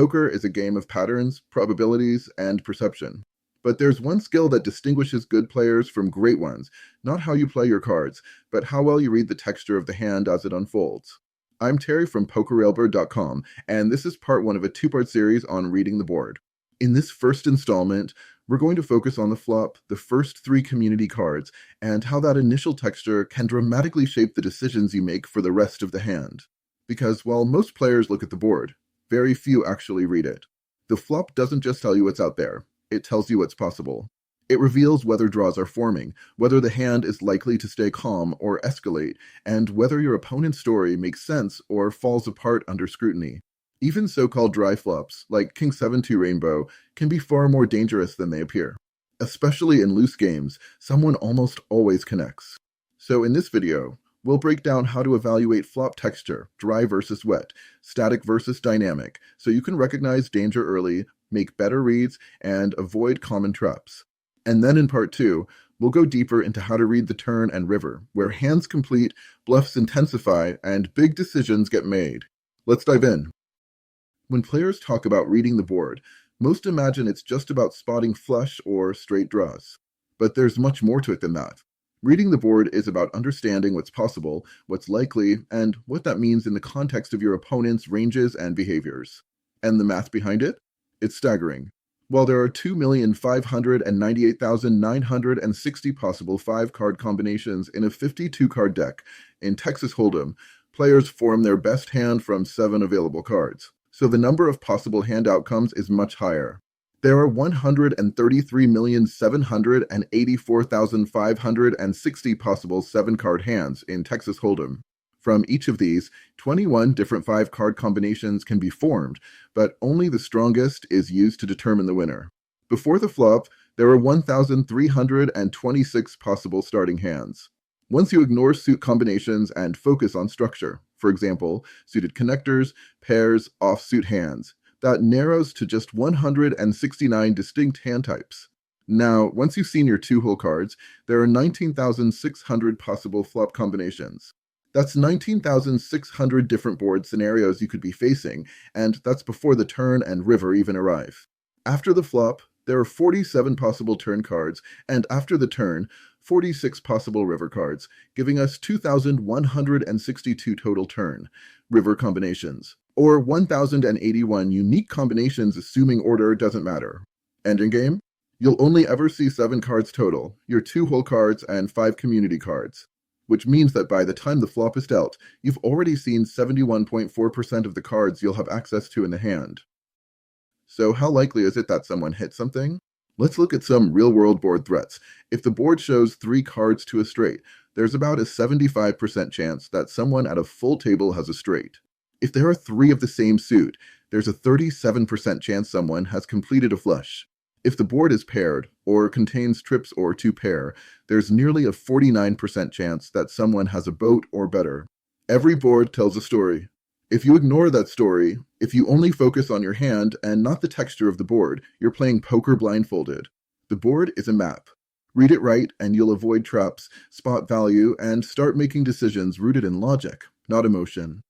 Poker is a game of patterns, probabilities, and perception. But there's one skill that distinguishes good players from great ones, not how you play your cards, but how well you read the texture of the hand as it unfolds. I'm Terry from PokerRailbird.com, and this is part one of a two-part series on reading the board. In this first installment, we're going to focus on the flop, the first three community cards, and how that initial texture can dramatically shape the decisions you make for the rest of the hand. Because while most players look at the board, very few actually read it. The flop doesn't just tell you what's out there, it tells you what's possible. It reveals whether draws are forming, whether the hand is likely to stay calm or escalate, and whether your opponent's story makes sense or falls apart under scrutiny. Even so-called dry flops, like King 7-2 Rainbow, can be far more dangerous than they appear. Especially in loose games, someone almost always connects. So in this video, we'll break down how to evaluate flop texture, dry versus wet, static versus dynamic, so you can recognize danger early, make better reads, and avoid common traps. And then in part two, we'll go deeper into how to read the turn and river, where hands complete, bluffs intensify, and big decisions get made. Let's dive in. When players talk about reading the board, most imagine it's just about spotting flush or straight draws. But there's much more to it than that. Reading the board is about understanding what's possible, what's likely, and what that means in the context of your opponent's ranges and behaviors. And the math behind it? It's staggering. While there are 2,598,960 possible 5-card combinations in a 52-card deck, in Texas Holdem, players form their best hand from 7 available cards. So the number of possible hand outcomes is much higher. There are 133,784,560 possible 7-card hands in Texas Holdem. From each of these, 21 different 5-card combinations can be formed, but only the strongest is used to determine the winner. Before the flop, there are 1,326 possible starting hands. Once you ignore suit combinations and focus on structure, for example, suited connectors, pairs, offsuit hands, that narrows to just 169 distinct hand types. Now, once you've seen your 2-hole cards, there are 19,600 possible flop combinations. That's 19,600 different board scenarios you could be facing, and that's before the turn and river even arrive. After the flop, there are 47 possible turn cards, and after the turn, 46 possible river cards, giving us 2,162 total turn, river combinations, or 1,081 unique combinations assuming order doesn't matter. Ending game? You'll only ever see 7 cards total, your 2-hole cards and 5 community cards, which means that by the time the flop is dealt, you've already seen 71.4% of the cards you'll have access to in the hand. So how likely is it that someone hits something? Let's look at some real-world board threats. If the board shows 3 cards to a straight, there's about a 75% chance that someone at a full table has a straight. If there are 3 of the same suit, there's a 37% chance someone has completed a flush. If the board is paired, or contains trips or 2 pair, there's nearly a 49% chance that someone has a boat or better. Every board tells a story. If you ignore that story, if you only focus on your hand and not the texture of the board, you're playing poker blindfolded. The board is a map. Read it right and you'll avoid traps, spot value, and start making decisions rooted in logic, not emotion.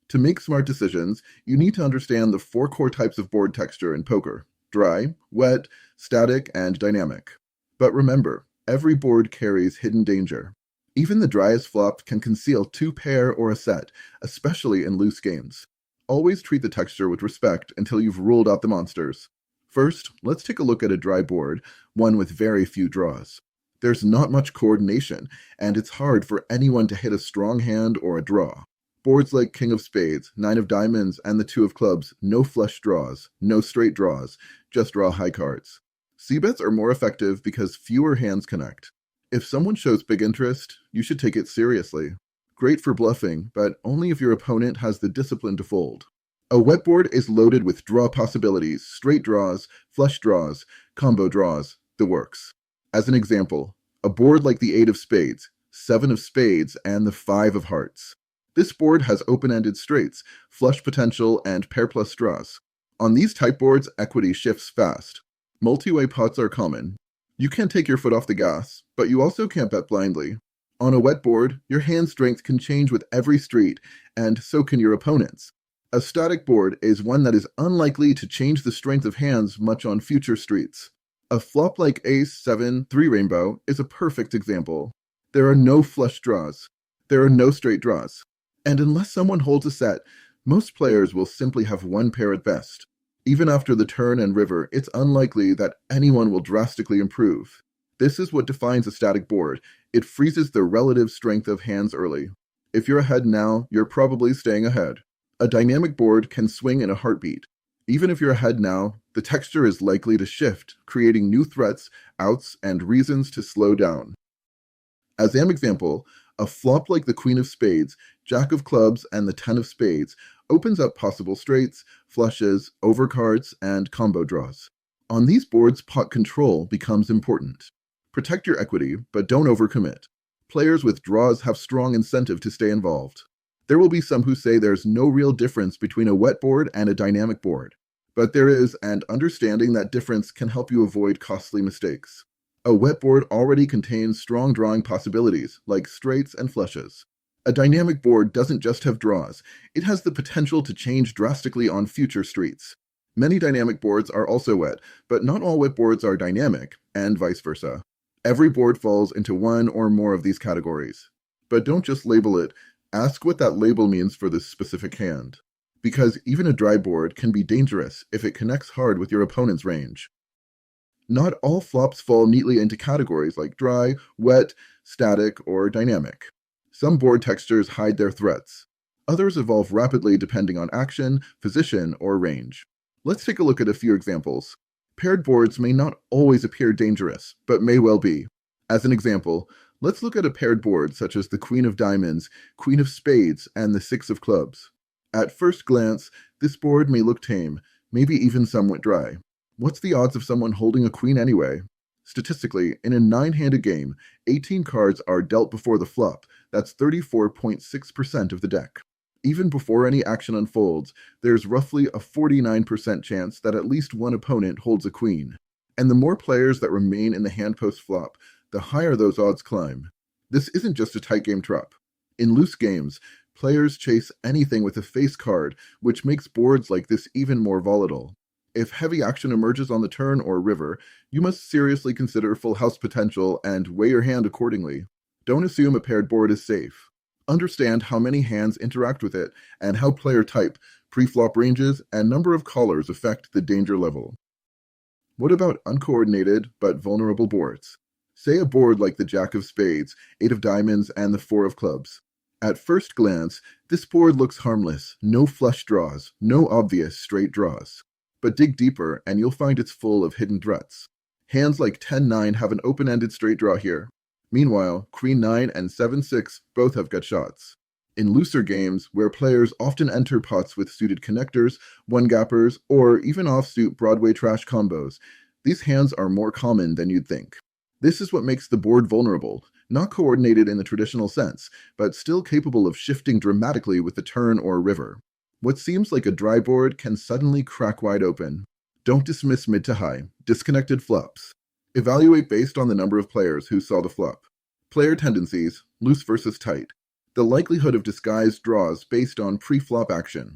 To make smart decisions, you need to understand the 4 core types of board texture in poker: dry, wet, static, and dynamic. But remember, every board carries hidden danger. Even the driest flop can conceal 2 pair or a set, especially in loose games. Always treat the texture with respect until you've ruled out the monsters. First, let's take a look at a dry board, one with very few draws. There's not much coordination, and it's hard for anyone to hit a strong hand or a draw. Boards like King of Spades, 9 of Diamonds, and the 2 of Clubs, no flush draws, no straight draws, just raw high cards. C-bets are more effective because fewer hands connect. If someone shows big interest, you should take it seriously. Great for bluffing, but only if your opponent has the discipline to fold. A wet board is loaded with draw possibilities, straight draws, flush draws, combo draws, the works. As an example, a board like the 8 of Spades, 7 of Spades, and the 5 of Hearts. This board has open-ended straights, flush potential, and pair plus draws. On these type boards, equity shifts fast. Multi-way pots are common. You can't take your foot off the gas, but you also can't bet blindly. On a wet board, your hand strength can change with every street, and so can your opponent's. A static board is one that is unlikely to change the strength of hands much on future streets. A flop like Ace 7 3 Rainbow is a perfect example. There are no flush draws. There are no straight draws. And unless someone holds a set, most players will simply have one pair at best. Even after the turn and river, it's unlikely that anyone will drastically improve. This is what defines a static board. It freezes the relative strength of hands early. If you're ahead now, you're probably staying ahead. A dynamic board can swing in a heartbeat. Even if you're ahead now, the texture is likely to shift, creating new threats, outs, and reasons to slow down. As an example, a flop like the Queen of Spades, Jack of Clubs, and the Ten of Spades opens up possible straights, flushes, overcards, and combo draws. On these boards, pot control becomes important. Protect your equity, but don't overcommit. Players with draws have strong incentive to stay involved. There will be some who say there's no real difference between a wet board and a dynamic board, but there is, and understanding that difference can help you avoid costly mistakes. A wet board already contains strong drawing possibilities, like straights and flushes. A dynamic board doesn't just have draws, it has the potential to change drastically on future streets. Many dynamic boards are also wet, but not all wet boards are dynamic, and vice versa. Every board falls into one or more of these categories. But don't just label it. Ask what that label means for this specific hand, because even a dry board can be dangerous if it connects hard with your opponent's range. Not all flops fall neatly into categories like dry, wet, static, or dynamic. Some board textures hide their threats. Others evolve rapidly depending on action, position, or range. Let's take a look at a few examples. Paired boards may not always appear dangerous, but may well be. As an example, let's look at a paired board such as the Queen of Diamonds, Queen of Spades, and the Six of Clubs. At first glance, this board may look tame, maybe even somewhat dry. What's the odds of someone holding a queen anyway? Statistically, in a 9-handed game, 18 cards are dealt before the flop. That's 34.6% of the deck. Even before any action unfolds, there's roughly a 49% chance that at least one opponent holds a queen. And the more players that remain in the hand post-flop, the higher those odds climb. This isn't just a tight game trap. In loose games, players chase anything with a face card, which makes boards like this even more volatile. If heavy action emerges on the turn or river, you must seriously consider full house potential and weigh your hand accordingly. Don't assume a paired board is safe. Understand how many hands interact with it and how player type, pre-flop ranges, and number of callers affect the danger level. What about uncoordinated but vulnerable boards? Say a board like the Jack of Spades, 8 of Diamonds, and the 4 of Clubs. At first glance, this board looks harmless, no flush draws, no obvious straight draws. But dig deeper and you'll find it's full of hidden threats. Hands like 10-9 have an open-ended straight draw here. Meanwhile, Queen 9 and 7-6 both have gut shots. In looser games, where players often enter pots with suited connectors, one-gappers, or even offsuit Broadway trash combos, these hands are more common than you'd think. This is what makes the board vulnerable, not coordinated in the traditional sense, but still capable of shifting dramatically with the turn or river. What seems like a dry board can suddenly crack wide open. Don't dismiss mid to high, disconnected flops. Evaluate based on the number of players who saw the flop. Player tendencies, loose versus tight. The likelihood of disguised draws based on pre-flop action.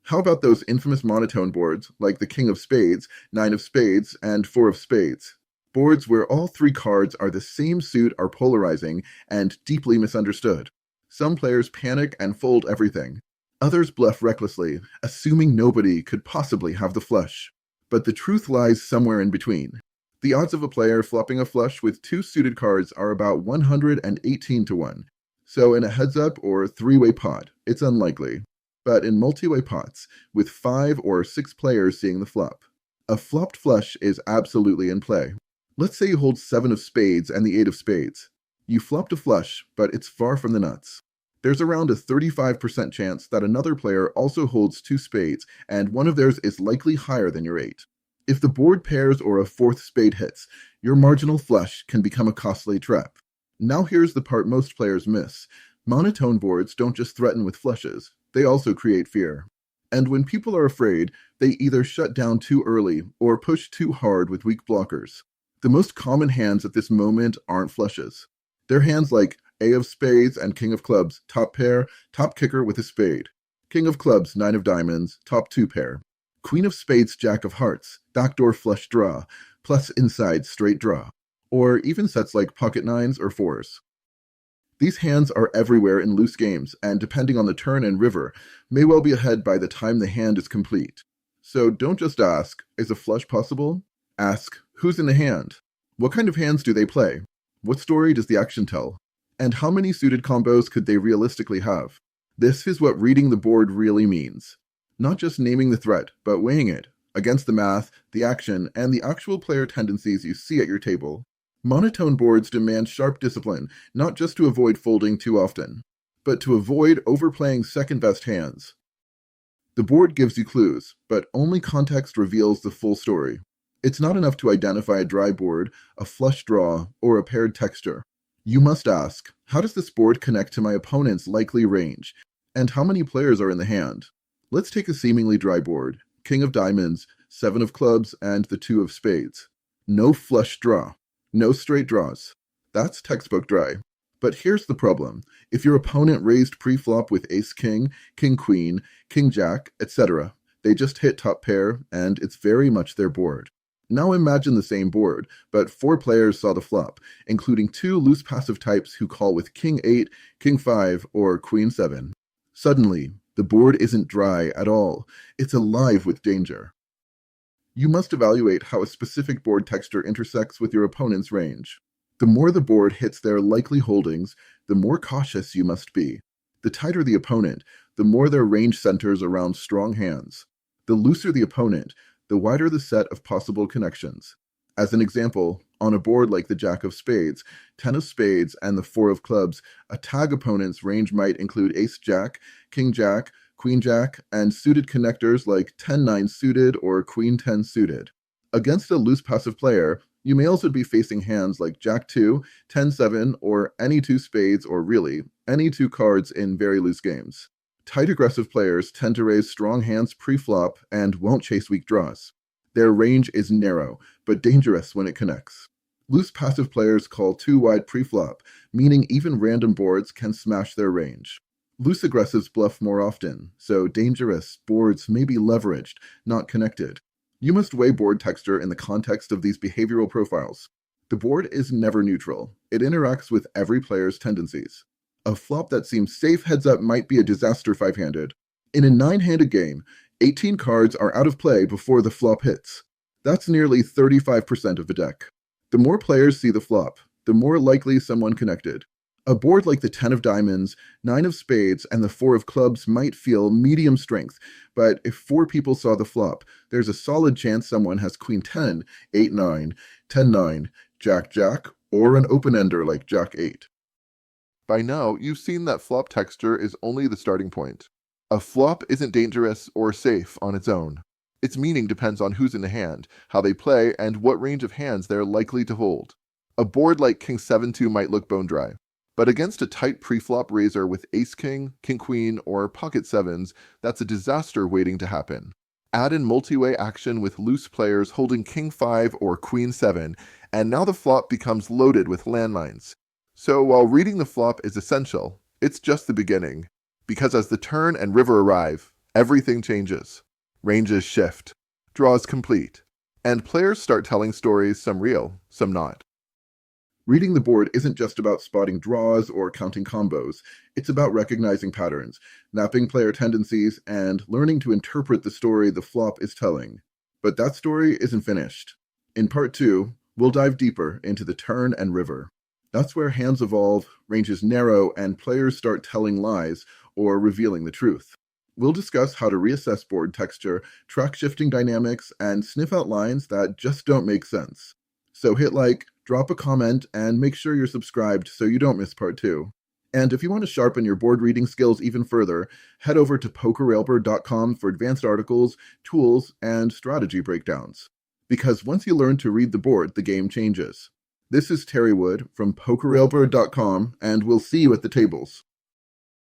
How about those infamous monotone boards like the King of Spades, 9 of Spades, and 4 of Spades? Boards where all 3 cards are the same suit are polarizing and deeply misunderstood. Some players panic and fold everything. Others bluff recklessly, assuming nobody could possibly have the flush. But the truth lies somewhere in between. The odds of a player flopping a flush with 2 suited cards are about 118 to 1. So in a heads-up or 3-way pot, it's unlikely. But in multi-way pots, with 5 or 6 players seeing the flop, a flopped flush is absolutely in play. Let's say you hold 7 of Spades and the 8 of Spades. You flopped a flush, but it's far from the nuts. There's around a 35% chance that another player also holds 2 spades, and one of theirs is likely higher than your 8. If the board pairs or a 4th spade hits, your marginal flush can become a costly trap. Now here's the part most players miss. Monotone boards don't just threaten with flushes, they also create fear. And when people are afraid, they either shut down too early or push too hard with weak blockers. The most common hands at this moment aren't flushes. They're hands like A of Spades and King of Clubs, top pair, top kicker with a spade. King of clubs, 9 of diamonds, top 2 pair. Queen of spades, jack of hearts, backdoor flush draw, plus inside straight draw. Or even sets like pocket 9s or 4s. These hands are everywhere in loose games, and depending on the turn and river, may well be ahead by the time the hand is complete. So don't just ask, is a flush possible? Ask, who's in the hand? What kind of hands do they play? What story does the action tell? And how many suited combos could they realistically have? This is what reading the board really means. Not just naming the threat, but weighing it against the math, the action, and the actual player tendencies you see at your table. Monotone boards demand sharp discipline, not just to avoid folding too often, but to avoid overplaying second-best hands. The board gives you clues, but only context reveals the full story. It's not enough to identify a dry board, a flush draw, or a paired texture. You must ask, how does this board connect to my opponent's likely range? And how many players are in the hand? Let's take a seemingly dry board. King of diamonds, 7 of clubs, and the 2 of spades. No flush draw. No straight draws. That's textbook dry. But here's the problem. If your opponent raised pre-flop with ace-king, king-queen, king-jack, etc., they just hit top pair, and it's very much their board. Now imagine the same board, but 4 players saw the flop, including 2 loose passive types who call with king-8, king-5, or queen-7. Suddenly, the board isn't dry at all. It's alive with danger. You must evaluate how a specific board texture intersects with your opponent's range. The more the board hits their likely holdings, the more cautious you must be. The tighter the opponent, the more their range centers around strong hands. The looser the opponent, the wider the set of possible connections. As an example, on a board like the jack of spades, 10 of spades, and the 4 of clubs, a tag opponent's range might include ace-jack, king-jack, queen-jack, and suited connectors like 10-9 suited or queen-10 suited. Against a loose passive player, you may also be facing hands like jack-2, 10-7, or any 2 spades, or really, any 2 cards in very loose games. Tight aggressive players tend to raise strong hands pre-flop and won't chase weak draws. Their range is narrow, but dangerous when it connects. Loose passive players call too wide pre-flop, meaning even random boards can smash their range. Loose aggressives bluff more often, so dangerous boards may be leveraged, not connected. You must weigh board texture in the context of these behavioral profiles. The board is never neutral. It interacts with every player's tendencies. A flop that seems safe heads up might be a disaster 5-handed. In a 9-handed game, 18 cards are out of play before the flop hits. That's nearly 35% of the deck. The more players see the flop, the more likely someone connected. A board like the 10 of diamonds, 9 of spades, and the 4 of clubs might feel medium strength, but if 4 people saw the flop, there's a solid chance someone has queen 10, 8-9, 10-9, jack-jack, or an open-ender like jack-8. By now, you've seen that flop texture is only the starting point. A flop isn't dangerous or safe on its own. Its meaning depends on who's in the hand, how they play, and what range of hands they're likely to hold. A board like king 7-2 might look bone dry. But against a tight pre-flop raiser with ace-king, king-queen, or pocket 7s, that's a disaster waiting to happen. Add in multi-way action with loose players holding king-5 or queen-7, and now the flop becomes loaded with landmines. So while reading the flop is essential, it's just the beginning. Because as the turn and river arrive, everything changes. Ranges shift, draws complete, and players start telling stories, some real, some not. Reading the board isn't just about spotting draws or counting combos. It's about recognizing patterns, mapping player tendencies, and learning to interpret the story the flop is telling. But that story isn't finished. In part 2, we'll dive deeper into the turn and river. That's where hands evolve, ranges narrow, and players start telling lies or revealing the truth. We'll discuss how to reassess board texture, track shifting dynamics, and sniff out lines that just don't make sense. So hit like, drop a comment, and make sure you're subscribed so you don't miss part 2. And if you want to sharpen your board reading skills even further, head over to pokerrailbird.com for advanced articles, tools, and strategy breakdowns. Because once you learn to read the board, the game changes. This is Terry Wood from pokerrailbird.com, and we'll see you at the tables.